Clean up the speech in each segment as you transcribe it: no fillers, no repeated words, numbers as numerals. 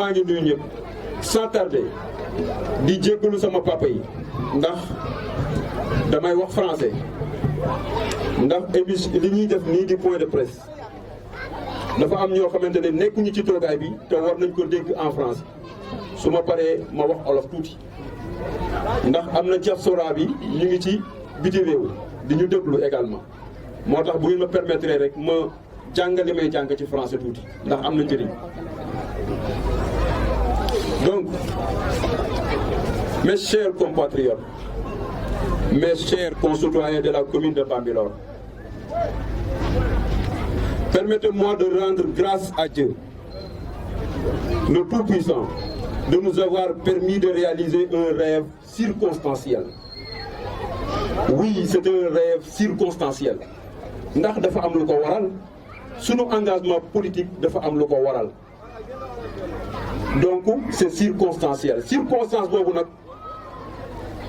maa ngi nuyu ñëpp sans tarder di jéggalu sama papa yi ndax damay wax français ndax émission li ñuy def nii di point de presse dafa am ñoo xamante ne nekkuñu ci toogaay bi te war nañ ko dégg en français su ma paree ma wax olof tuuti ndax am na diaspora bi ñu ngi ci biti réew di ñu déglu également moo tax bu ngeen ma permettre rek ma jàng li may jàng ci français tuuti ndax am na njëriñ. Donc, mes chers compatriotes, mes chers concitoyens de la commune de Bambilor, permettez-moi de rendre grâce à Dieu, le Tout-Puissant, de nous avoir permis de réaliser un rêve circonstanciel. Oui, c'est un rêve circonstanciel. Ndax dafa am lu ko waral, sunu engagement politique dafa am lu ko waral. Donc c'est circonstanciel circonstance boobu nag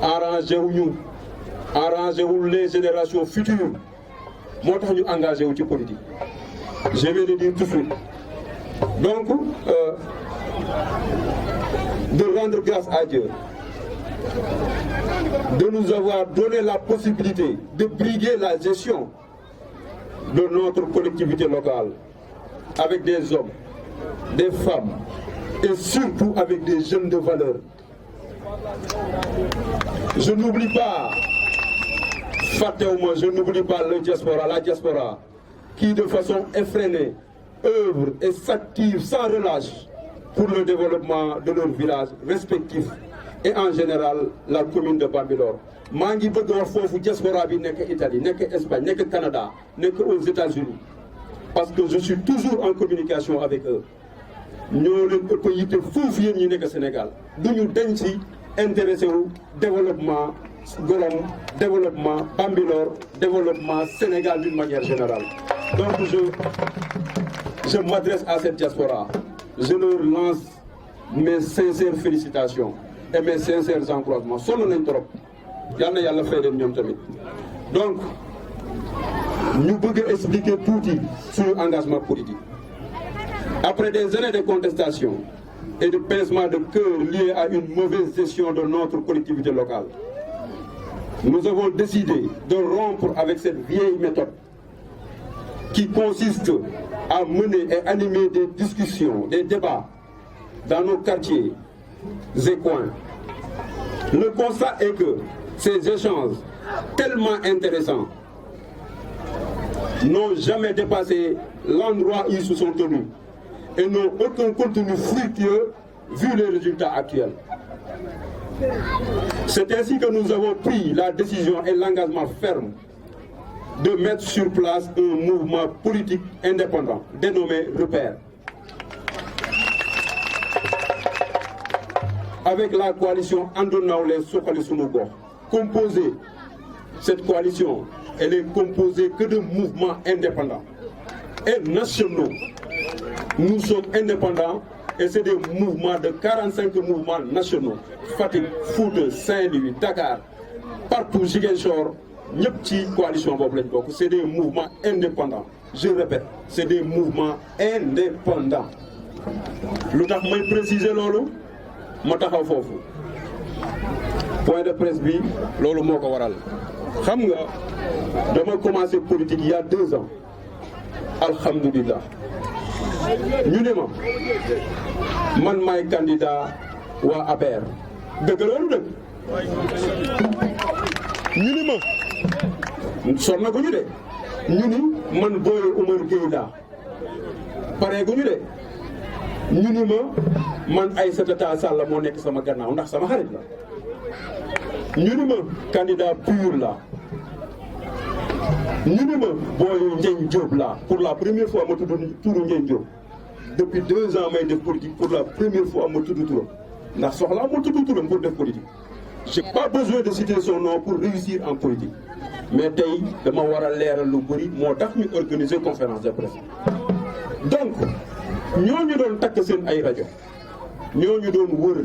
arrangé wu ñu arrangé wul les générations futures moo tax ñu engagé wu ci politique je vais le dire tout de suite donc de rendre grâce à Dieu de nous avoir donné la possibilité de briguer la gestion de notre collectivité locale avec des hommes, des femmes et surtout avec des jeunes de valeur. Je n'oublie pas, je n'oublie pas la diaspora, qui de façon effrénée œuvre et s'active sans relâche pour le développement de leurs villages respectifs et en général la commune de Bambilor. maa ngi bëgg wax foofu diaspora bi nekk Italie nekk Espagne nekk Canada nekk aux États-Unis parce que je suis toujours en communication avec eux. ñoo leen ëpp yitte foofu yéen ñi nekk Sénégal du ñu dañ ci intéressé wu développement Golom développement Bambilor développement Sénégal d'une manière générale. Donc je m'adresse à cette diaspora, je leur lance mes sincères félicitations et mes sincères encouragements. Sonn nañ trop yal na yàlla fay leen ñoom tamit. Donc ñu bëgg expliquer tuuti suñu engagement politique. Après des années de contestation et de pincement de cœur liés à une mauvaise gestion de notre collectivité locale, nous avons décidé de rompre avec cette vieille méthode qui consiste à mener et animer des discussions, des débats dans nos quartiers et coins. Le constat est que ces échanges tellement intéressants n'ont jamais dépassé l'endroit où ils se sont tenus et n'ont aucun contenu fructueux vu les résultats actuels. C'est ainsi que nous avons pris la décision et l'engagement ferme de mettre sur place un mouvement politique indépendant dénommé Repère. Avec la coalition Ando Nawlé Suxali Sunu Gox composée, cette coalition, elle est composée que de mouvements indépendants et nationaux. Nous sommes indépendants et c'est des mouvements de 45 mouvements nationaux. Fatick, Fouta, Saint-Louis, Dakar, partout, Ziguinchor, ñëpp ci coalition boobu lañ bokk. C'est des mouvements indépendants. Je répète, c'est des mouvements indépendants. Lu tax may préciser loolu ma taxaw foofu. Point de presse bi loolu moo ko waral. Xam nga dama commencé politique il y a 2 ans. Alhamdulillah. ñu ne ma man maay candidat waa APR dëgg loolu dëgg ñu ni ma sonna gu ñu de ñu ni man Boy Oumar Gueye laa pare gu ñu de ñu ni ma man Aïssata Tall Sall moo nekk sama gannaaw ndax sama xarit la ñu ni ma candidat pur la ñu ni ma Boy Ndiagne Diop la pour la première fois ma tudd turu Ndiagne Diop depuis 2 ans may def politique pour la première fois ma tudd turam ndax soxlaa ma tudd turam pour def politique. J'ai pas besoin de citer son nom pour réussir en politique mais tey dama war a leeral lu bëri moo tax ñu organiser conférence de presse. Donc ñooñu doon takk seen ay rajo ñooñu doon wër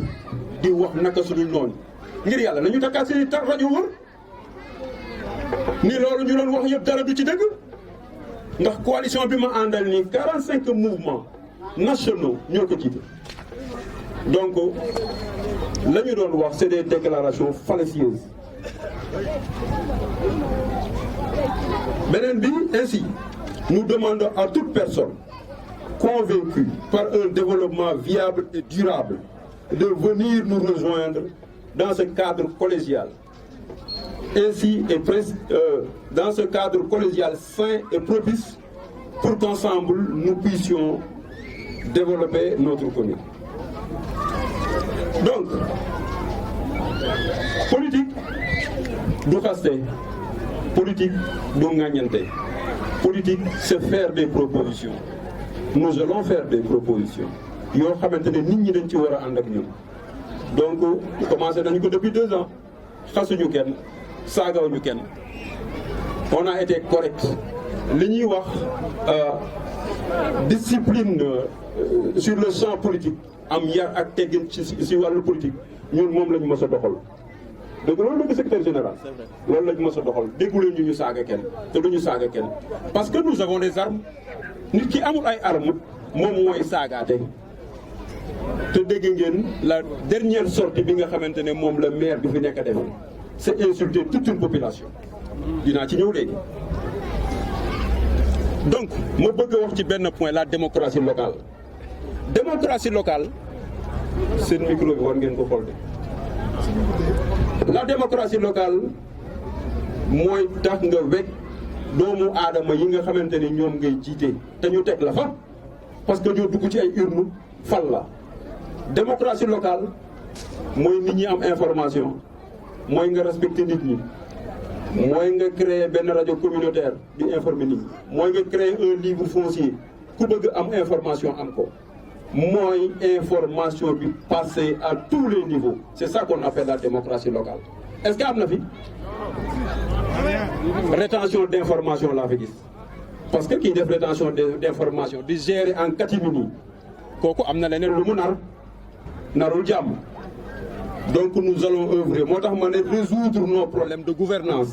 di wax naka suñu noonu ngir yàlla nañu takkaat seen i rajo wër ni loolu ñu doon wax yëpp dara du ci dëgg ndax coalition bi ma àndal ni 45 mouvements nationaux ñoo ko jiite Donc la ñu doon wax c'est des déclarations fallacieuses. Beneen bi, ainsi nous demandons à toute personne convaincue par un développement viable et durable de venir nous rejoindre dans ce cadre collégial. Ainsi, dans ce cadre collégial sain et propice pour qu'ensemble nous puissions développer notre commune. Donc, politique du xaste, politique du ŋàññante, politique c'est faire des propositions. Nous allons faire des propositions yoo xamante ne nit ñi dañ ci war a ànd ak ñun. Donc commencé nañu ko depuis 2 ans xasuñu kenn saagawuñu kenn, on a été correct. Li ñuy wax discipline sur le champ politique, am yar ak teggin ci wàllu politique, ñun moom la ñu mës a doxal. donc loolu la secrétaire général loolu la ñu mës a doxal, dégguleen ñu saaga kenn te du ñu saaga kenn parce que nous avons des armes. Nit ki amul ay armes moom mooy saagaate. te dégg ngeen la dernière sortie bi nga xamante ne moom la maire bi fi nekk a def, c'est insulter toute une population. dinaa ci ñëw léegi. donc ma bëgg a wax ci benn point, la démocratie locale. Démocratie locale seen micro bi war ngeen ko xool de. La démocratie locale mooy tax nga wekk doomu aadama yi nga xamante ni ñoom ngay jiite te ñu teg la fa parce que ñoo dugg ci ay urne fal la. Démocratie locale mooy nit ñi am information, mooy nga respecter nit ñi, mooy nga créer benn rajo communautaire di informer nit ñi, mooy nga créer un livre foncier ku bëgg am information am ko, mooy information bi passer à tous les niveaux. C'est ça qu'on appelle la démocratie locale. Est-ce que am na fi rétention d'information laa fi gis? Parce que kii def rétention d'information di gérer en catimini kooku am na leneen lu mu narul jàmm. Donc nous allons œuvrer, moo tax ma ne résoudre nos problèmes de gouvernance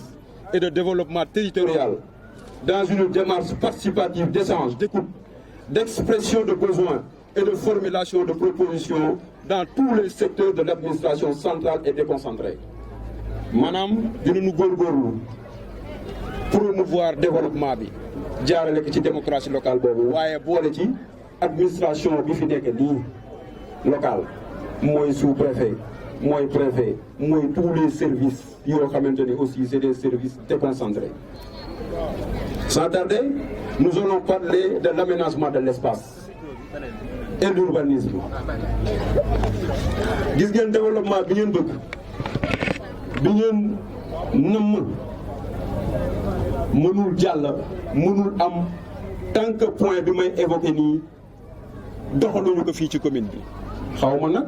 et de développement territorial dans une démarche participative d'échange, d'écoute, d'expression de besoins et de formulation de propositions dans tous les secteurs de l'administration centrale et déconcentrée. Maanaam dinañu góorgóorlu promouvoir développement bi jaarale ko ci démocratie locale boobu, waaye boole ci administration bi fi nekk nii locale, mooy sous-préfet, mooy préfet, mooy tous les services yoo xamante ni aussi c'est des services déconcentrés. Sans tarder, nous allons parler de l'aménagement de l'espace et l'urbanisme. Gis ngeen développement bi ngeen bëgg, bi ngeen nëmm, mënul jàll, mënul am tant que point bi may évoqué nii doxaluñu ko fii ci commune bi. xaw ma nag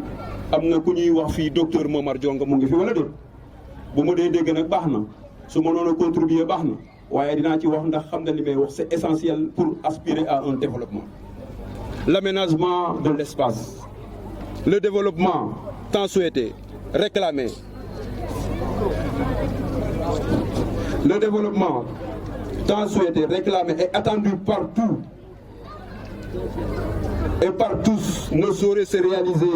am na ku ñuy wax fii docteur Momar Dionga mu ngi fi wala déet, bu ma dee dégg nag baax na, su ma noonu contribuer baax na, waaye dinaa ci wax ndax xam nga li may wax c'est essentiel pour aspirer à un développement. L'aménagement de l'espace, le développement tant souhaité, réclamé. Le développement tant souhaité, réclamé et attendu partout et par tous ne saurait se réaliser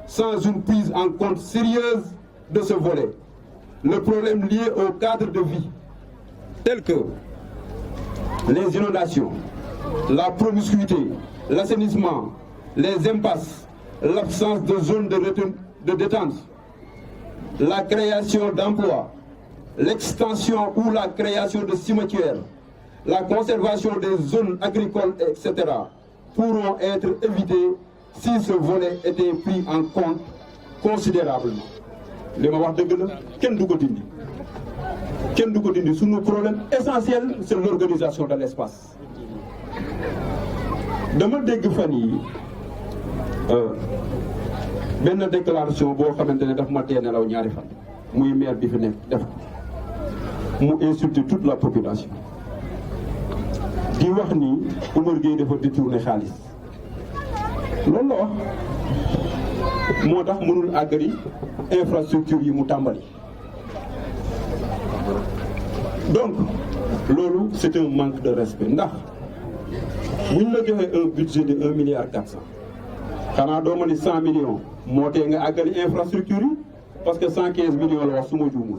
sans une prise en compte sérieuse de ce volet. Le problème lié au cadre de vie, tels que les inondations, la promiscuité, l'assainissement, les impasses, l'absence de zones de détente, la création d'emplois, l'extension ou la création de cimetières, la conservation des zones agricoles, etc., pourront être évités si ce volet était pris en compte considérablement. li ma wax dëgg la, kenn du ko dindi, kenn du ko dindi. Sunu problème essentiel c'est l'organisation de l'espace. dama dégg fan yi benn déclaration boo xamante ne daf ma tee nelaw ñaari fan, muy maire bi fi nekk def ko, mu insulter toute la population di wax ni Oumar Gueye dafa détourner xaalis. loolu la wax, moo tax mënul àggali infrastructure yi mu tàmbali. Donc loolu c'est un manque de respect. Ndax buñ la joxee un budget de 1,4 milliard xanaa doo ma ni 100 millions moo tee nga àggali infrastructure yi parce que 115 millions la wax su ma juumul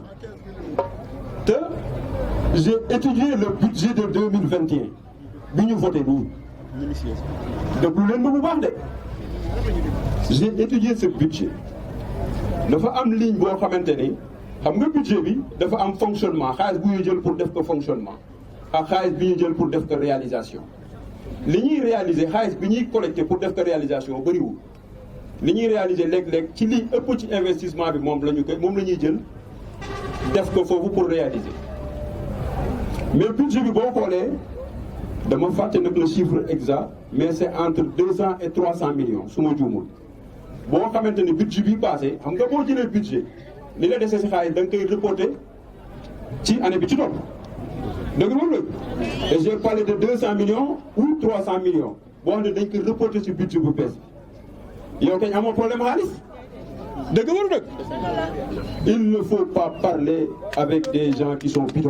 te j'ai étudié le budget de 2021 bi ñu voté nii déglu leen ma bu baax de j'ai étudié ce budget dafa am ligne boo xamante ni xam nga budget bi dafa am fonctionnement xaalis bu ñu jël pour def ko fonctionnement ak xaalis bi ñu jël pour def ko réalisation li ñuy réaliser xaalis bi ñuy collecté pour def ko réalisation bëriwul li ñuy réaliser léeg-léeg ci li ëpp ci investissement bi moom la ñuy jël def ko foofu pour réaliser mais budget bi boo xoolee dama fàtte nag le chiffre exact mais c'est entre 200 et 300 millions su ma juumul boo xamante ni budget bi passé xam nga boo jëlee budget li la dese si xaalis da nga koy reporter ci année bi ci topp dëgg la et j'ai parlé de 200 millions ou 300 millions boo xam ne dañ koy reporter ci budget bu bees bi yow kañ amoo problème xaalis dëgg la dëgg il ne faut pas parler avec des gens qui sont bidons.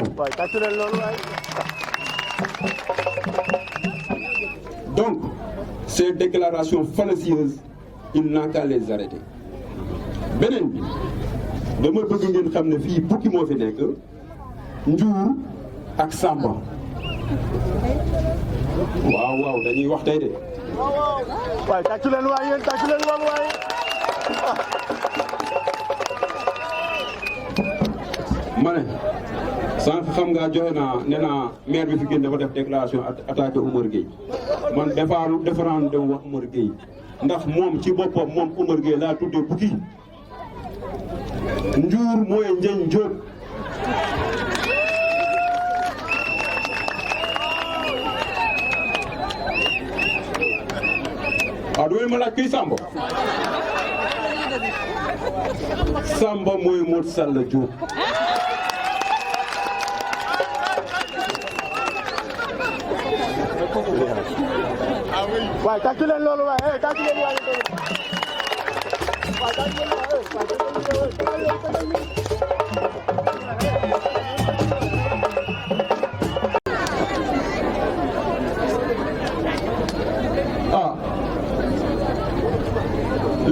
Donc ces déclarations fallacieuses il n'a qu'à les arrêter beneen bi dama bëgg ngeen xam ne fii bukki moo fi nekk njuur ak sàmba waaw dañuy wax tey de waay tàccu leen waay yéen tàccu leen waay ma ne sànq xam nga joxe naa nee naa maire bi fi génn dafa def déclaration attaqué Oumar Gueye man defaraan dem wax Oumar Gueye ndax moom ci boppam moom Oumar Gueye laa tuddee bukki njuur mooy Ndiagne Diop waaw du ma laaj kuy Samba Samba mooy Modou Sall Diop waay tàccu leen loolu waay tàccu leen waay tàccu leen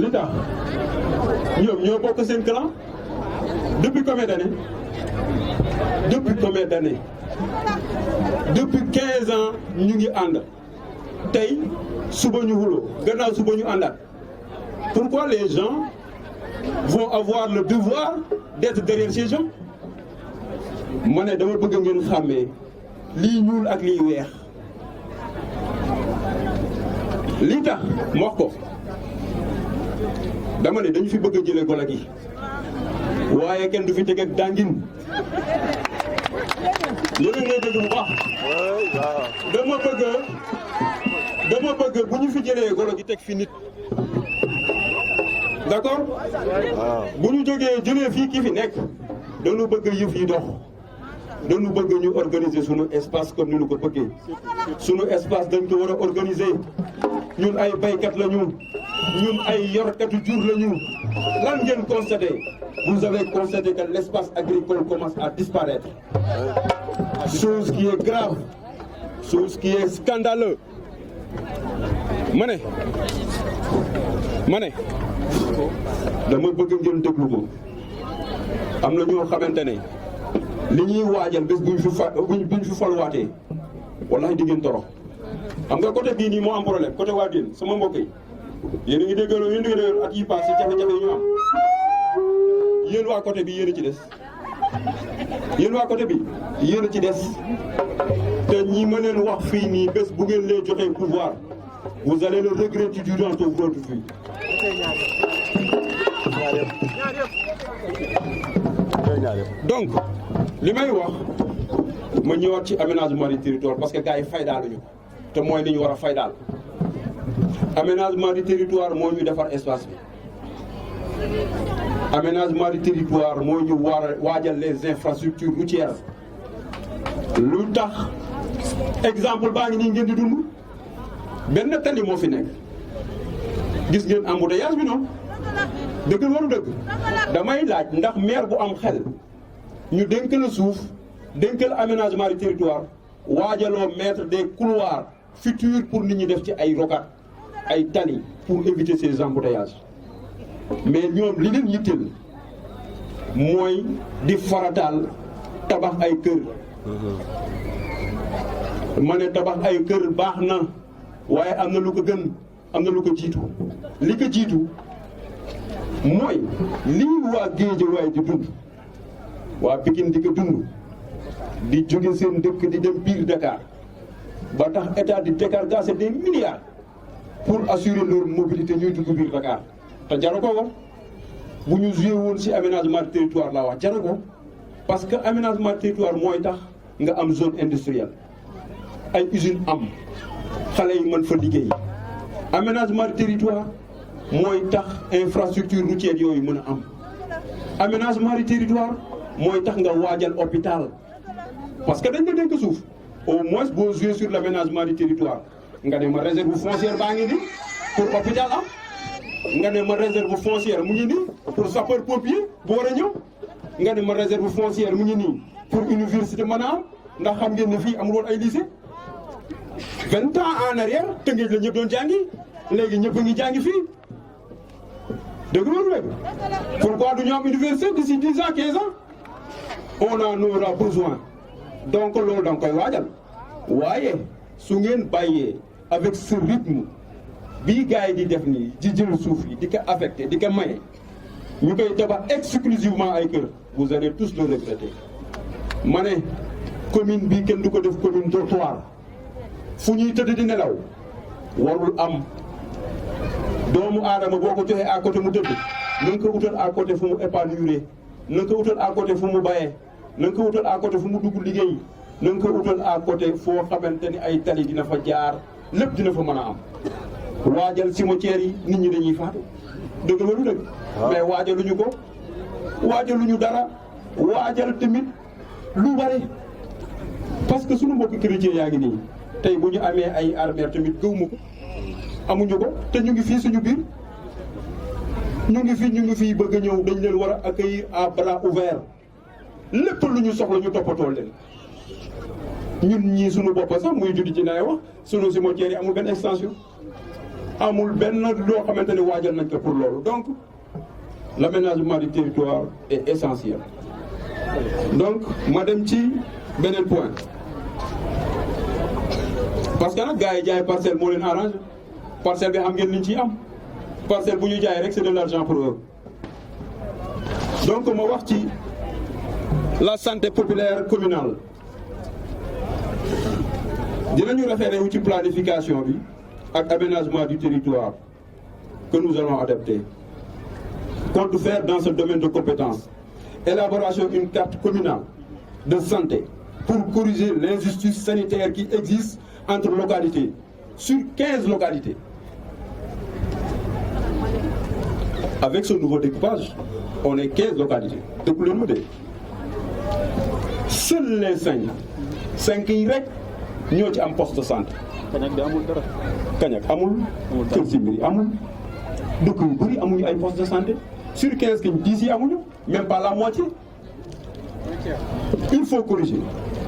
li tax ñoom ñoo bokk seen clan depuis combien d'années depuis 15 ans ñu ngi ànd tey suba ñu xuloo gannaaw suba ñu àndaat pourquoi les gens vont avoir le devoir d'être derrière ces gens ma ne dama bëgg ngeen xàmmee lii ñuul ak lii weex lii tax ma wax ko dama ne dañu fi bëgg a jëlee golo gi waaye kenn du fi teg ak dàngin yéen a ngi dégg bu baax dama bëgg bu ñu fi jëlee golo gi teg fi nit d'accord bu ñu jógee jëlee fii kii fi nekk dañu bëgg yëf yi dox dañu bëgg ñu organiser sunu espace comme ni ñu ko bëggee sunu espace dañ ko war a organiser ñun ay baykat lañu ñun ay yorkatu jur lañu lan ngeen constaté vous avez constaté que l'espace agricole commence à disparaître chose qui est grave chose qui est scandaleux ma ne dama bëgg ngeen déglu ko am na ñoo xamante ne li ñuy waajal bés buñ fi falwaatee wallahi di ngeen torox xam nga côté bii nii moo am problème côté waa Dine sama mbokk yi yéen a ngi déggoon at yi passé jafe-jafe yi ñu am yéen waa côté bi yéen a ci des yéen a ci des te ñi ma leen wax fii nii bés bu ngeen leen joxee pouvoir vous allez le regretter durant toute votre vie. Donc li may wax ma ñëwaat ci aménagement du territoire parce que gars yi faydaaluñu te mooy li ñu war a faydaal aménagement du territoire moo ñu defar espace bi aménagement du territoire moo ñu waajal les infrastructures routières lu tax exemple baa ngi nii ngeen di dund benn tali moo fi nekk gis ngeen embouteillage bi noonu dëgg waru dëgg damay laaj ndax maire bu am xel ñu dénk la suuf dénk la aménagement du territoire waajaloo mettre des couloirs futurs pour nit ñi def ci ay rocades ay tali pour éviter ces embouteillages mais ñoom li leen yitteel mooy di farataal tabax ay kër. ma ne tabax ay kër baax na waaye am na lu ko gën am na lu ko jiitu li ko jiitu mooy lii waa Guédiawaye di dund waa Pikine di ko dund di jóge seen dëkk di dem biir Dakar ba tax état di décargasser des milliards pour assurer leur mobilité ñuy dugg biir Dakar te jaru ko woon bu ñu joué woon ci aménagement du territoire laa wax jaru ko parce que aménagement du territoire mooy tax nga am zone industrielle ay usine am xale yi mën fa liggéey aménagement du territoire mooy tax infrastructure routière yooyu mën a am aménagement du territoire mooy tax nga waajal hôpital parce que dañ la dénk suuf au moins boo joué sur l' aménagement du territoire nga ne ma réserve foncière baa ngi nii pour hôpital am nga ne ma réserve foncière mu ngi nii pour sapeur pompier bu war a ñëw nga ne ma réserve foncière mu ngi nii pour université mën a am ndax xam ngeen ne fii amul woon ay lycée 20 ans en arrière Tëngéej la ñëpp doon jàngi léegi ñëpp a ngi jàngi fii dëgg loolu rek pourquoi du ñu am université d'ici 10 ans 15 ans on en aura besoin donc loolu da nga koy waajal waaye su ngeen bàyyee avec ce rythme bii gars yi di def nii di jël suuf yi di ko affecté di ko maye ñu koy tabax exclusivement ay kër vous allez tous le regretter ma ne commune bii kenn du ko def commune dortoir fu ñuy tëdd di nelaw warul am doomu aadama boo ko joxee à côté mu tëdd na nga ko utal à côté fu mu épanouir na nga ko utal à côté fu mu bayee na nga ko utal à côté fu mu dugg liggéey na nga ko utal à côté foo xamante ni ay tali dina fa jaar lépp dina fa mën a am waajal cimetière yi nit ñi dañuy faatu dëgg la du dëgg mais waajaluñu ko waajaluñu dara waajal tamit lu bare parce que suñu mbokk chrétien yaa ngi nii tey bu ñu amee ay armère tamit gëwuma ko amuñu ko te ñu ngi fii suñu biir ñu ngi fii bëgg a ñëw dañ leen war a accueillir à bras ouverts lépp lu ñu soxla ñu toppatoo leen ñun ñii suñu bopp sax muy juddi ci nay wax suñu cimetière yi amul benn extension amul benn loo xamante ne waajal nañ ko pour loolu donc l'aménagement du territoire est essentiel donc ma dem ci beneen point parce que nag gars yi jaay parcelle moo leen arrangé parcelle bi xam ngeen liñ ciy am parcelle bu ñu jaay rek c'est de l'argent pour eux donc ma wax ci la santé populaire communale dinañu référé wu ci planification bi ak aménagement du territoire que nous allons adapter compte faire dans ce domaine de compétence élaboration d'une carte communale de santé pour corriger l'injustice sanitaire qui existe entre localités sur 15 localités. Avec ce nouveau découpage, on est 15 localités. Depuis le modèle. Seuls les 5 yi rek ñoo ci am poste de santé. Kañak bi amul dara. Kañak amul. Kër Simbiri amul. dëkk yu bëri amuñu ay poste de santé. Sur 15 ki 10 yi amuñu. Même pas la moitié. Il faut corriger.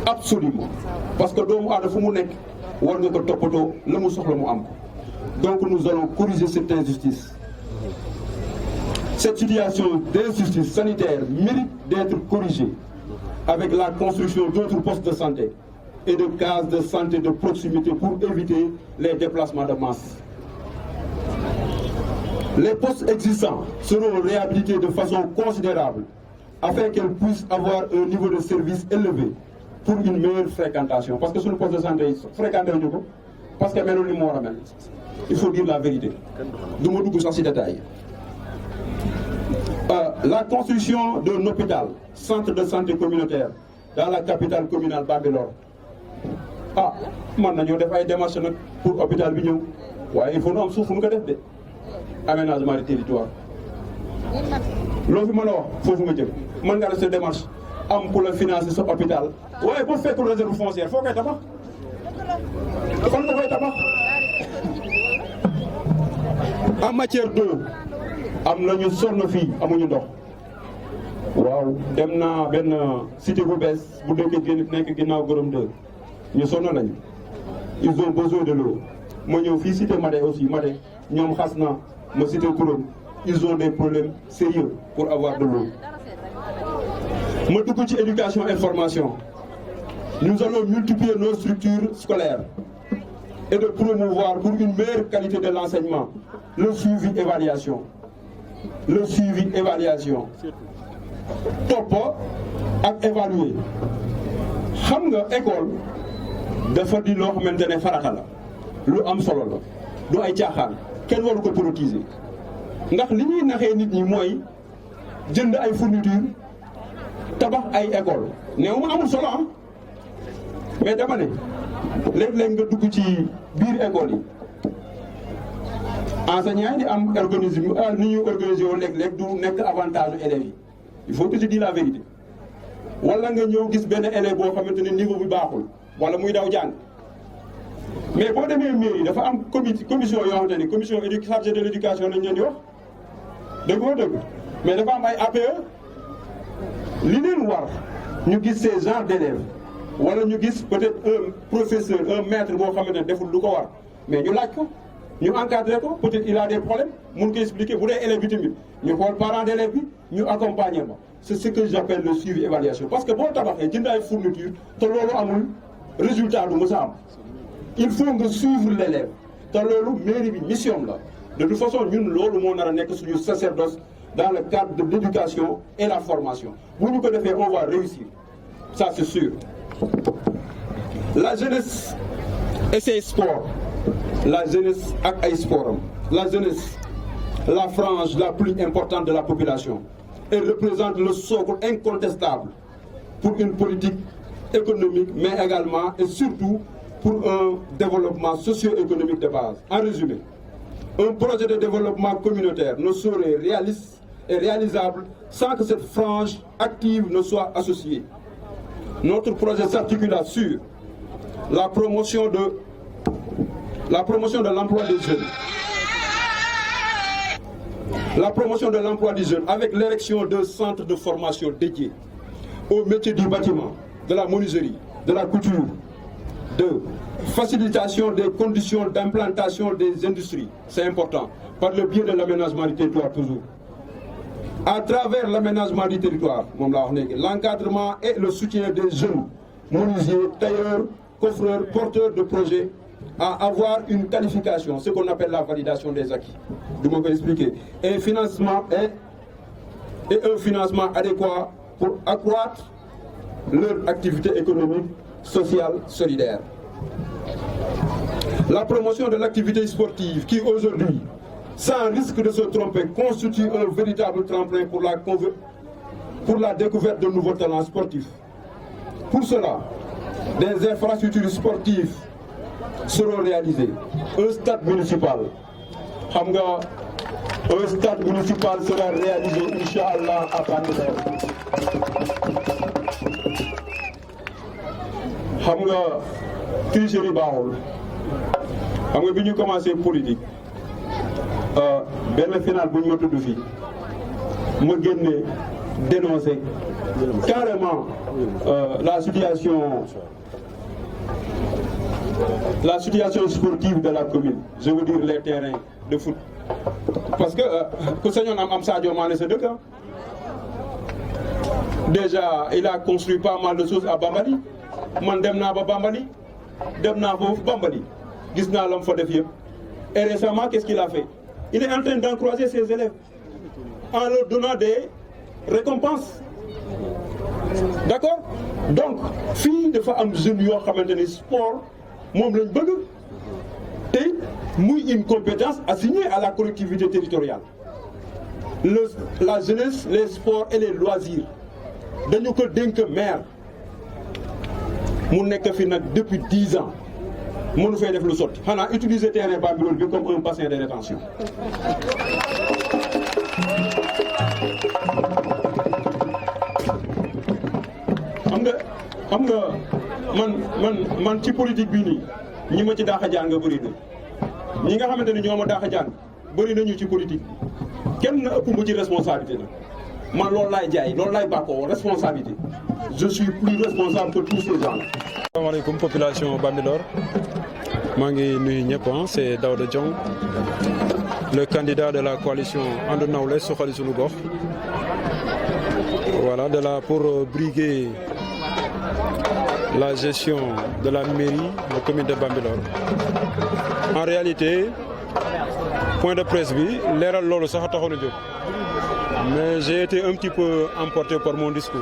Absolument. Parce que doomu aadama fu mu nekk war nga ko toppatoo la mu soxla mu am ko. Donc nous allons corriger cette injustice. Cette situation d'injustice sanitaire mérite d'être corrigée avec la construction d'autres postes de santé et de cases de santé de proximité pour éviter les déplacements de masse. Les postes existants seront réhabilités de façon considérable afin qu'elles puissent avoir un niveau de service élevé pour une meilleure fréquentation. Parce que sur le poste de santé, fréquenter ñu ko parce que melul ni mu war a mel. Il faut dire la vérité. Du ma dugg sax ci détail. La construction d'un hôpital, centre de santé communautaire, dans la capitale communale Bambilor. Ah, man nañoo def ay démarches nag pour hôpital bi ñëw waaye il faut nu am suuf fu mu ko def de aménagement du territoire. loo fi mën a wax foofu nga jëm mën nga def sa démarche am ku la financer sa hôpital waaye boo fekkul réserve foncière foo koy tabax fan nga koy tabax. En matière d'eau am na ñu sonn fii amuñu ndox waaw dem naa benn cité bu bees bu dëkk nekk ginnaaw Gorom 2 ñu sonn nañu ils ont besoin de l'eau ma ñëw fii cité Madé aussi Madé ñoom xas na ma cité turam ils ont des problèmes sérieux pour avoir de l'eau. ma dugg ci éducation et formation nous allons multiplier nos structures scolaires et de promouvoir pour une meilleure qualité de l'enseignement le suivi évaluation topp ak évaluer xam nga école dafa di loo xamante ne farata la lu am solo la du ay caaxaan kenn waru ko politiser ndax li ñuy naxee nit ñi mooy jënd ay fourniture tabax ay école néew ma amul solo am mais dama ne léeg-léeg nga dugg ci biir école yi enseignants yi di am organisme ni ñuy organiser woon léeg-léeg du nekk avantage élèves yi il faut que je dise la vérité wala nga ñëw gis benn élève boo xamante ne niveau bi baaxul wala muy daw jàng mais boo demee mairie dafa am commission yoo xamante ni commission chargée de l'éducation lañ leen di wax dëgg mais dafa am ay APE li leen war ñu gis ces genres d'élèves wala ñu gis peut-être un professeur un maître boo xamante ne deful lu ko war mais ñu laaj ko ñu encadré ko peut-être il a des problèmes mun ko expliquer bu dee élève bi tamit ñu xool parents d'élèves bi ñu accompagner ko c'est ce que j'appelle le suivi évaluation parce que boo tabaxee jënd ay fourniture te loolu amul résultat du mës a am il faut nga suivre l'élève te loolu mairie bi mission la de toute façon ñun loolu moo nar a nekk suñu sacerdoce dans le cadre de l'éducation et la formation bu ñu ko defee on va réussir ça c'est sûr. La jeunesse et ses sports la jeunesse ak ay sports la jeunesse la frange la plus importante de la population elle représente le socle incontestable pour une politique économique mais également et surtout pour un développement socio-économique de base. En résumé, un projet de développement communautaire ne serait réaliste et réalisable sans que cette frange active ne soit associée. Notre projet s'articule sur la promotion de l'emploi des jeunes. La promotion de l'emploi des jeunes avec l'érection de centres de formation dédiés aux métiers du bâtiment, de la menuiserie, de la couture, de facilitation des conditions d'implantation des industries, c'est important, par le biais de l'aménagement du territoire toujours. À travers l'aménagement du territoire, l'encadrement et le soutien des jeunes menuisiers, tailleurs, coffreurs, porteurs de projets à avoir une qualification, ce qu'on appelle la validation des acquis. Je vais expliquer. Et un financement adéquat pour accroître leur activité économique, sociale, solidaire. La promotion de l'activité sportive qui aujourd'hui, sans risque de se tromper, constitue un véritable tremplin pour la découverte de nouveaux talents sportifs. Pour cela, des infrastructures sportives seront réalisées. Un stade municipal. Un stade municipal sera réalisé, Inch'Allah, à Bambilor. Xam nga tricherie baaxul xam nga bi ñu commencé politique benn final bu ñu ma tudd fii ma génne dénoncer carrément la situation sportive de la commune, je veux dire les terrains de foot. Parce que ku sañoon am Sadio Mané sa dëkk déjà il a construit pas mal de choses à Bambali. Man dem naa ba Bambali dem naa foofu Bambali gis naa la mu fa def yëpp et récemment qu'est-ce qu'il a fait? Il est en train d'encourager ses élèves en leur donnant des récompenses. D'accord? Donc fii dafa am jeunes yoo xamante ni sport moom lañ bëgg te muy une compétence assignée à la collectivité territoriale. La jeunesse, les sports et les loisirs dañu ko dénk maire mu nekk fi nag depuis 10 ans mënu fay def lu sotti xanaa utiliser terrain Bambilor bi comme un bassin de rétention. xam nga man ci politique bii nii ñi ma ci daax a jàng bëri na ñi nga xamante ni ñoo ma daax a jàng bëri nañu ci politique kenn na ëpp mu ci responsabilité nag man loolu laay jaay loolu laay bàkkoo responsabilité. Je suis plus responsable que tous ces gens-là. Asalaamaaleykum population Bambilor maa ngi nuyu ñëpp c'est Daouda Diong, le candidat de la coalition And Nawlé Suxali Sunu Gox. Voilà, pour briguer la gestion de la mairie de la commune de Bambilor. En réalité, point de presse bi leeral loolu sax a taxoon a jóg, mais j'ai été un petit peu emporté par mon discours.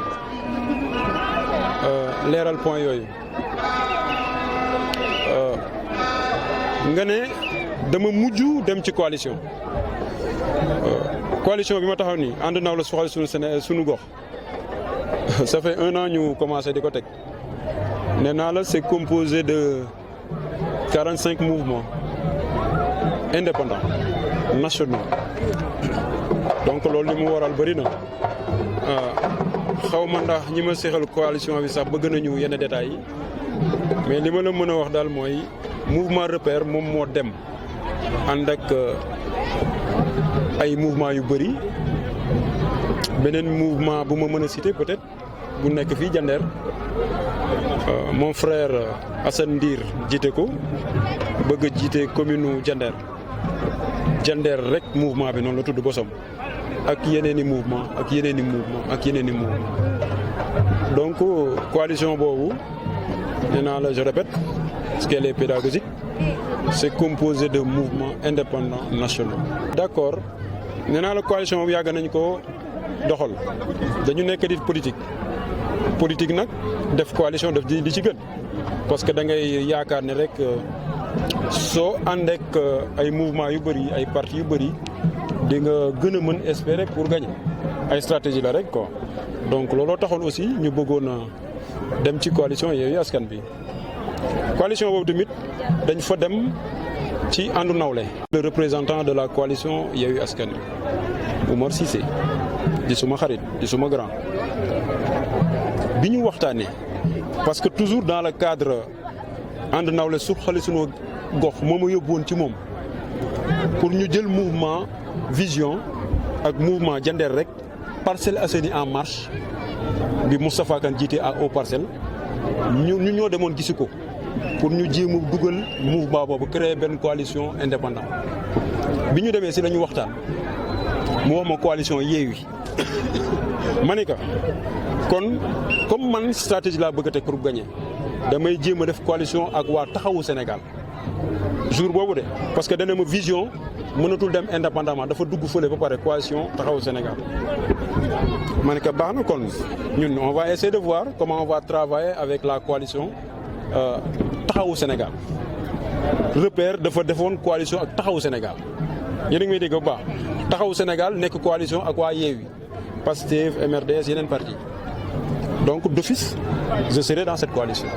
Leeral point yooyu. Nga ne dama mujj dem ci coalition bi ma taxaw nii And Nawlé Suxali Sunu Gox ça fait 1 an ñu commencé di ko teg nee naa la c'est composé de 45 mouvements indépendants nationaux donc loolu li mu waral bëri na xaw ma ndax ñi ma seexal coalition bi sax bëgg nañu yenn détails yi mais li ma la mën a wax daal mooy mouvement repère moom moo dem ànd ak ay mouvement yu bëri beneen mouvement bu ma mën a citer peut-être bu nekk fii Diender mon frère Assane Ndir jiite ko bëgg a jiite commune u Diender rek mouvement bi noonu la tudd bosam ak yeneen i mouvement donc coalition boobu nee naa la je répète parce qu'elle est pédagogique, c'est composé de mouvements indépendants nationaux. D'accord, nee naa la coalition boobu yàgg nañ ko doxal dañu nekk di politique nag def coalition def di ci gën parce que da ngay yaakaar ne rek soo ànd ak ay mouvements yu bëri ay partis yu bëri di nga gën a mën espérer pour gagner ay stratégie la rek quoi. Donc looloo taxoon aussi ñu bëggoon a dem ci coalition Yewwi Askan Wi. Coalition boobu tamit dañ fa dem ci And Nawlé. Le représentant de la coalition Yewwi Askan Wi Oumar Cissé di suma xarit di suma grand bi ñu waxtaanee parce que toujours dans le cadre And Nawlé Suxali Sunu Gox moo ma yóbbuwoon ci moom pour ñu jël mouvement vision ak mouvement Diender rek Parcelles Assainies en marche bi Moustapha Kane jiite aux Parcelles ñu ñoo demoon gisi ko pour ñu jéem a dugal mouvement boobu créer benn coalition indépendante bi ñu demee si la ñu waxtaan mu wax ma coalition Yewwi ma ne ko kon comme man stratégie laa bëgg a teg pour gagner damay jéem a def coalition ak waa Taxawu Sénégal jour boobu de parce que dana ma vision mënatul dem indépendamment dafa dugg fële ba pare coalition Taxawu Sénégal ma ne ko baax na kon ñun on va essayer de voir comment on va travailler avec la coalition Taxawu Sénégal repère dafa defoon coalition ak Taxawu Sénégal yéen a ngi may dégg bu baax Taxawu Sénégal nekk coalition ak waa Yewwi Pastef MRDS yeneen parti donc d'office je serai dans cette coalition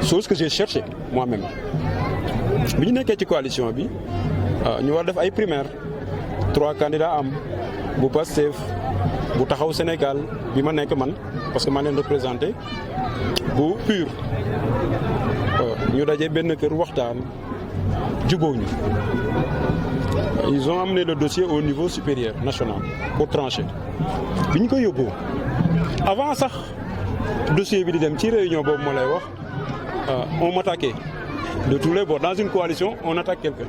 chose que j'ai cherché moi-même bi ñu nekkee ci coalition bi ñu war def ay primaires 3 candidats am bu Pastef bu Taxawu Sénégal bi ma nekk man parce que maa leen représenté bu PUR ñu daje benn kër waxtaan jubóo ñu ils ont amené le dossier au niveau supérieur national pour trancher bi ñu ko yóbboo avant sax dossier bi di dem ci réunion boobu ma lay wax on m'attaquait de tous les bords dans une coalition on attaque quelqu'un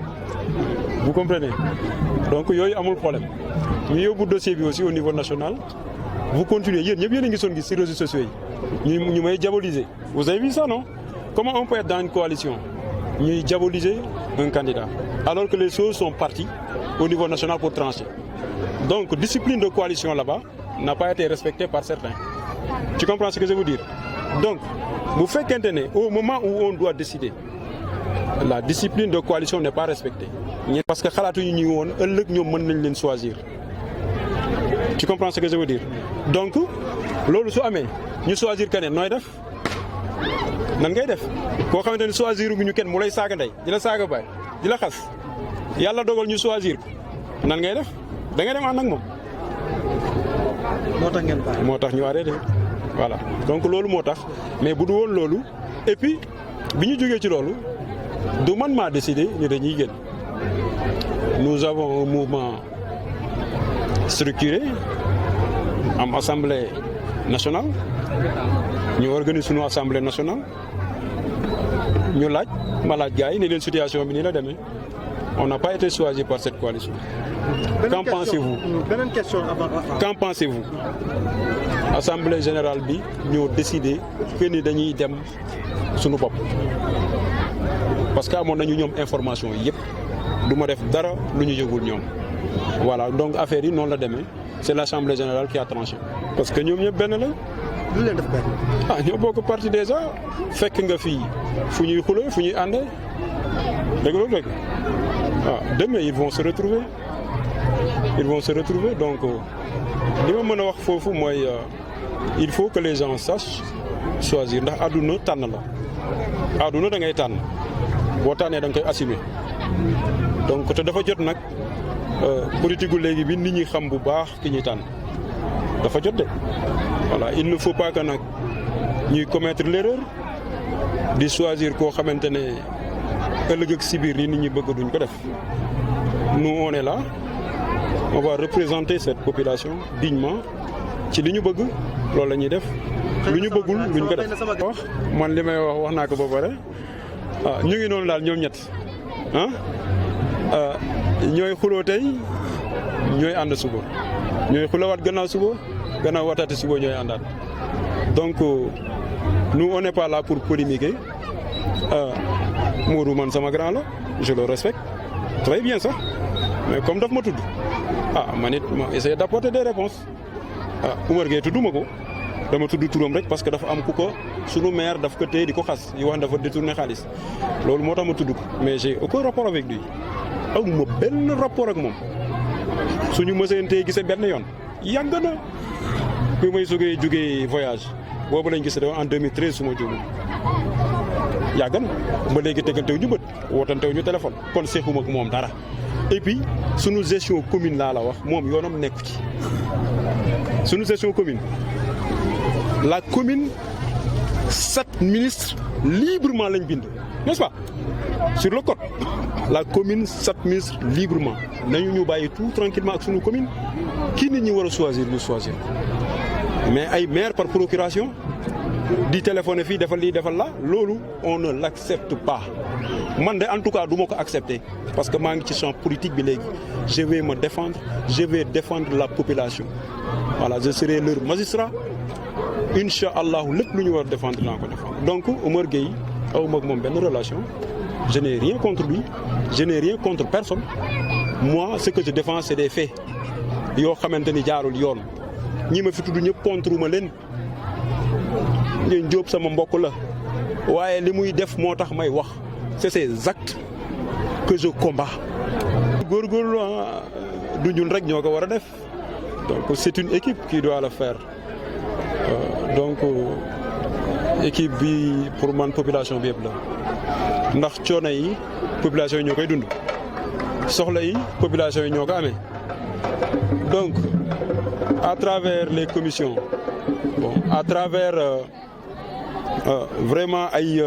vous comprenez donc yooyu amul problème ñu yóbbu dossier bi aussi au niveau national vous continuez yéen ñëpp yéen a ngi soon gis ci réseaux sociaux yi ñu may diaboliser vous avez vu ça non comment on peut être dans une coalition ñuy diaboliser un candidat alors que les choses sont parties au niveau national pour trancher donc discipline de coalition là-bas n'a pas été respectée par certains tu comprends ce que je veux dire donc bu fekkente ne au moment où on doit décider la discipline de coalition n'est pas respectée parce que xalaatuñu ñu woon ëllëg ñoom mën nañ leen choisir tu comprends ce que je veux dire donc loolu su amee ñu choisir keneen nooy def nan ngay def koo xamante ne choisir gu ñu kenn mu lay saaga ndey di la saaga baay di la xas yàlla dogal ñu choisir ko nan ngay def da ngay dem ànd ak moom. moo tax ñu arrêté voilà donc loolu moo tax mais bu du woon loolu et puis bi ñu jógee ci loolu du man maa décidé ñu dañuy génn nous avons un mouvement structuré am assemblée nationale ñu organise sunu assemblée nationale ñu laaj ma laaj gars yi ne leen situation bi nii la demee on n'a pas été choisi par cette coalition. Qu'en pensez-vous? Beneen question avant. Qu'en pensez-vous? Assemblée générale bi ñoo décidé que ni dañuy dem suñu bopp parce que amoon nañu ñoom information yëpp du ma def dara lu ñu yëgul ñoom voilà donc affaire yi noonu la demee c'est l'Assemblée générale qui a tranché parce que ñoom ñëpp benn la. lu leen def benn. ah ñoo bokk parti déjà fekk nga fii fu ñuy xuloo fu ñuy àndee dëgg la dëgg ah demain ils vont se retrouver donc li ma mën a wax foofu mooy il faut que les gens sachent choisir ndax àdduna tànn la àdduna da ngay tànn boo tànnee da nga koy assumer donc te dafa jot nag politique gu léegi bi nit ñi xam bu baax ki ñuy tànn dafa jot de voilà il ne faut pas que nag ñuy commettre l'erreur di choisir koo xamante ne ëllëg ak si biir yi nit ñi bëgg duñ ko def nous on est là on va représenter cette population dignement ci li ñu bëgg loolu la ñuy def lu ñu bëggul luñ ko def wax man li may wax naa ko ba pare waaw ñu ngi noonu daal ñoom ñett ñooy xuloo tey ñooy ànd suba ñooy xuloowaat gannaaw suba gannaaw wataati suba ñooy àndaat donc nous on n'est pas là pour polémiquer Modou man sama grand la je le respecte très bien sax mais comme daf ma tudd man it ma essayer d'apporter des réponses Oumar Gueye tudduma ko dama tudd turam rek parce que dafa am ku ko sunu maire daf ko téye di ko xas yi wax dafa détourner xaalis loolu moo tax ma tudd ko mais j'ai aucun rapport avec lui awma benn rapport ak moom suñu mëseentee gisee benn yoon yàgg na bi may jógee voyage boobu lañ gis en 2013 su ma jógul yàgg na ba léegi teggantew ñu bët wootantew ñu téléphone kon seexuma ak moom dara et puis suñu gestion commune laa la wax moom yoonam nekku ci suñu gestion commune la commune 7 ministres librement lañ bind n'est-ce pas sur le code la commune 7 ministres librement nañu ñu bàyyi tout tranquillement ak suñu commune kii nit ñi war a choisir ñu choisir mais ay maire par procuration di téléphoner fii defal lii defal la loolu on ne l'accepte pas man de en tout cas du ma ko accepter parce que maa ngi ci champ politique bi léegi je vais me défendre je vais défendre la population voilà je serai leur magistrat incha allahu lépp lu ñu war a défendre naa ko défendre donc Oumar Gueye awma ak moom benn relation je n'ai rien contre lui je n'ai rien contre personne moi ce que je défends c'est des faits yoo xamante ni jaarul yoon ñi ma fi tudd ñëpp contre ma leen ngeen jóob sama mbokk la waaye li muy def moo tax may wax c'est ces actes que je combats. góorgóorlu du ñun rek ñoo ko war a def donc c'est une équipe qui doit le faire donc équipe bi pour man population bi yëpp la ndax coono yi population yi ñoo koy dund soxla yi population yi ñoo ko amee donc à travers les commissions à travers vraiment ay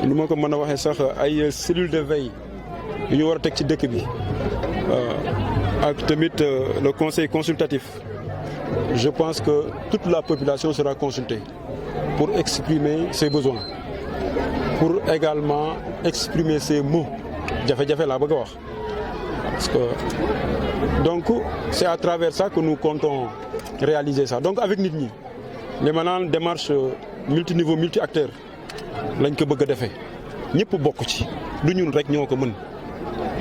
lu ma ko mën a waxee sax ay cellules de veille yu ñu war a teg ci dëkk bi ak tamit le conseil consultatif je pense que toute la population sera consultée pour exprimer ses besoins pour également exprimer ses maux jafe-jafe laa bëgg a wax parce que donc c'est à travers ça que nous comptons réaliser ça donc avec nit ñi li ma naan démarche multiniveau multi-acteur lañ ko bëgg a defee ñëpp bokk ci du ñun rek ñoo ko mën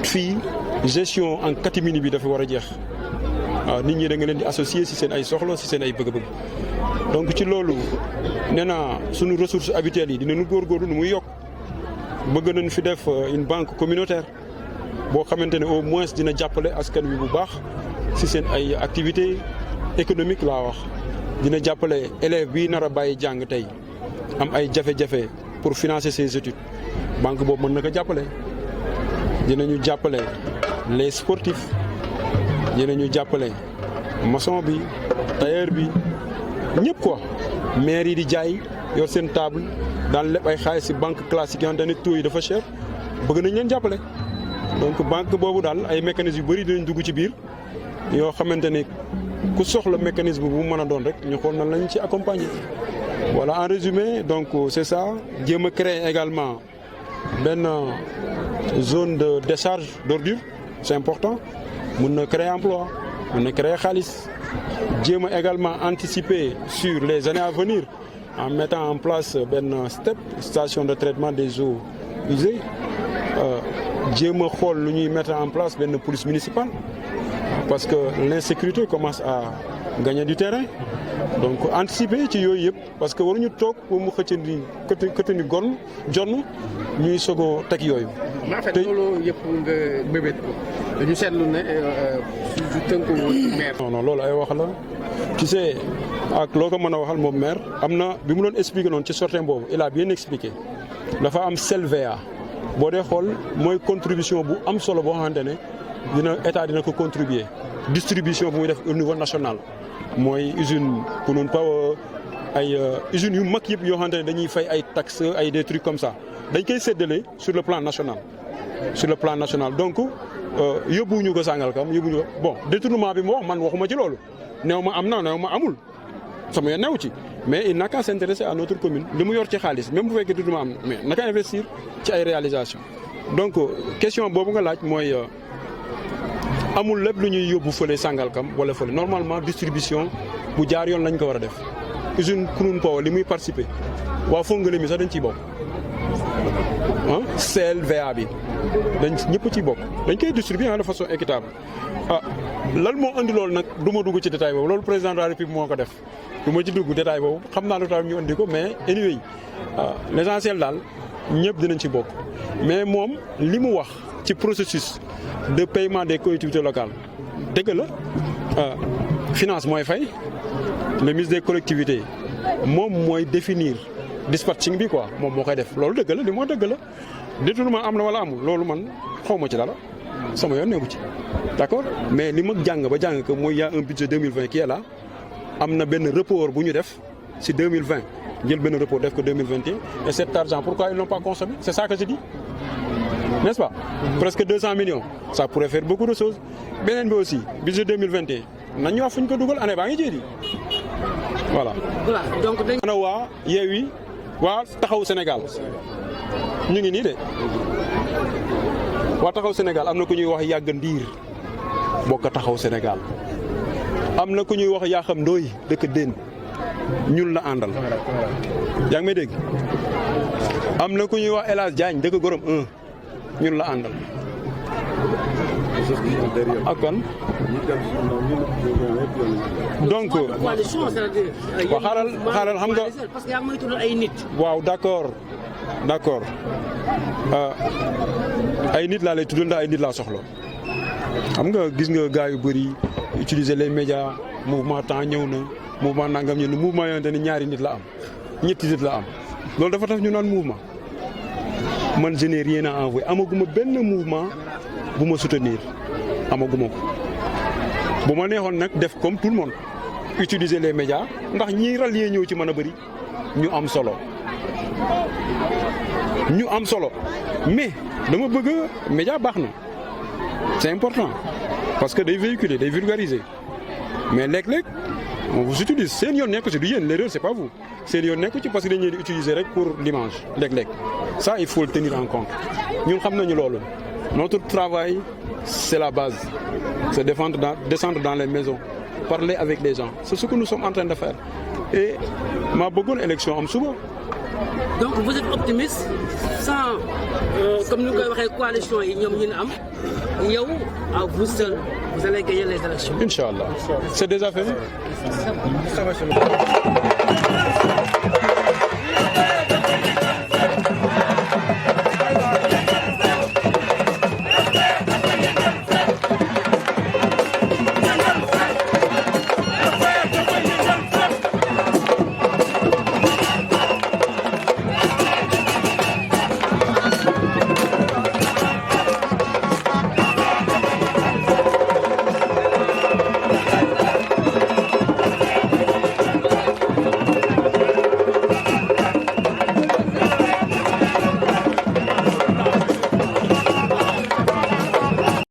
fii gestion en catimini bi dafa war a jeex waaw nit ñi da nga leen di associer ci seen ay soxla ci seen ay bëgg-bëgg donc ci loolu nee naa suñu ressources habituelles yi dinañu góorgóorlu nu muy yokk bëgg nañ fi def une banque communautaire boo xamante ne au moins dina jàppale askan wi bu baax ci seen ay activités économiques laa wax dina jàppale élève bi nar a bàyyi jàng tey am ay jafe-jafe pour financer ses études banque boobu mën na ko jàppale dinañu jàppale les sportifs dinañu jàppale maçon bi tailleur bi ñëpp quoi maire yi di jaay yor seen table daan lépp ay xaalis ci banque classique yi nga taux yi dafa cher bëgg nañ leen jàppale donc banque boobu daal ay mécanismes yu bëri dinañ dugg ci biir yoo xamante ne ku soxla mécanisme bu mu mën a doon rek ñu xool nan lañ ci accompagner Voilà, en résumé, donc c'est ça. Dieu me crée également une zone de décharge d'ordures, c'est important. Nous créer emploi, nous créer khalis. Dieu m'a également anticipé sur les années à venir en mettant en place une station de traitement des eaux usées. Dieu m'a dit mettre en place une police municipale parce que l'insécurité commence à gagner du terrain. Donc anticiper ci yooyu yëpp parce que waruñu toog pour mu xëcc ni këtt ni gon jonn ñuy sogo teg yooyu. en fait loolu yëpp nga bébét ko dañu seetlu ne su tënku maire. non loolu ay wax la tu sais ak loo ko mën a waxal moom maire am na bi mu doon expliqué noonu ci sortie boobu il a bien expliqué dafa am CELVA boo dee xool mooy contribution bu am solo boo xamante ne état dina ko contribuer distribution bu muy def au niveau national. mooy usine Kounoune Power ay usines yu mag yëpp yoo xamante ne dañuy fay ay taxes ay des trucs comme ça dañ koy séddale sur le plan national donc yóbbuwuñu ko Sangalkam yóbbuwuñu ko bon détournement bi mu wax man waxuma ci loolu néew ma am na néew ma amul sama yoon neew ci mais il n'a qu'à s'intéresser à notre commune li mu yor ci xaalis même bu fekkee détournement am mais naka investir ci ay réalisations donc question boobu nga laaj mooy. amul lépp lu ñuy yóbbu fële Sangalkam wala fële normalement distribution bu jaar yoon lañ ko war a def usine Kounoune Power li muy participer waa Fongolé mi sax dañ ciy bokk CLVA bi dañ ñëpp ciy bokk dañ koy distribuer de façon équitable lan moo andi loolu nag du ma dugg ci détail boobu loolu président de la République moo ko def du ma ci dugg détail boobu xam naa lu tax ñu andi ko mais anyway l'essentiel daal ñëpp dinañ ci bokk mais moom li mu wax ci processus de paiement des collectivités locales dëgg la finance mooy fay le ministre des collectivités moom mooy définir dispatching bi quoi moom moo koy def loolu dëgg la li moo dëgg la détournement am na wala amul loolu man xaw ma ci dara sama yoon nekku ci d'accord mais li ma jàng ba jàng que mooy y a un budget 2020 qui est là am na benn report bu ñu def si 2020 jël benn report def ko 2021 et cet argent pourquoi ils l'ont pas consommé c'est ça que je dis n'est-ce pas? Presque 200 millions. Ça pourrait faire beaucoup de choses. Beneen bi aussi budget 2021 nañu wax fu ñu ko dugal année baa ngi jéedi voilà. donc dañ. ana waa Yewwi waa Taxawu Sénégal ñu ngi nii de waa Taxawu Sénégal am na ku ñuy wax Yàgg Ndiir bokk Taxawu Sénégal am na ku ñuy wax Yakham Ndoye dëkk Dén ñun la àndal yaa ngi may dégg am na ku ñuy wax El Hadj Diagne dëkk Gorom 1 ñun la àndal ak kon donc waaw xaaral xam nga parce que yaa may tuddal ay nit. waaw d'accord ay nit laa lay tuddal ndax ay nit laa soxla xam nga gis nga gars yu bëri utiliser les médias mouvement temps ñëw na mouvement nangam ñëw na mouvement yonte ni ñaari nit la am ñetti nit la am loolu dafa tax ñu naan mouvement man je n'ai rien à envoyer amaguma benn mouvement bu ma soutenir amaguma ko bu ma neexoon nag def comme tout le monde utiliser les médias ndax ñi rallier ñëw ci mën a bëri ñu am solo mais dama bëgg média baax na c'est important parce que day véhiculer day vulgariser mais léeg-léeg on vous utilise seen yoon nekku ci du yéen l'erreur c'est pas vous seen yoon nekku ci parce que dañu leen di utiliser rek pour l'image léeg-léeg ça il faut le tenir en compte ñun xam nañu loolu notre travail c'est la base c'est descendre dans les maisons parler avec les gens c'est ce que nous sommes en train de faire et ma bëggoon élection am suba. Donc vous êtes optimiste sans comme ni ñu koy waxee coalition yi ñoom ñu am yow à vous seul vous allez gagner les élections. Inch'Allah c'est déjà fait.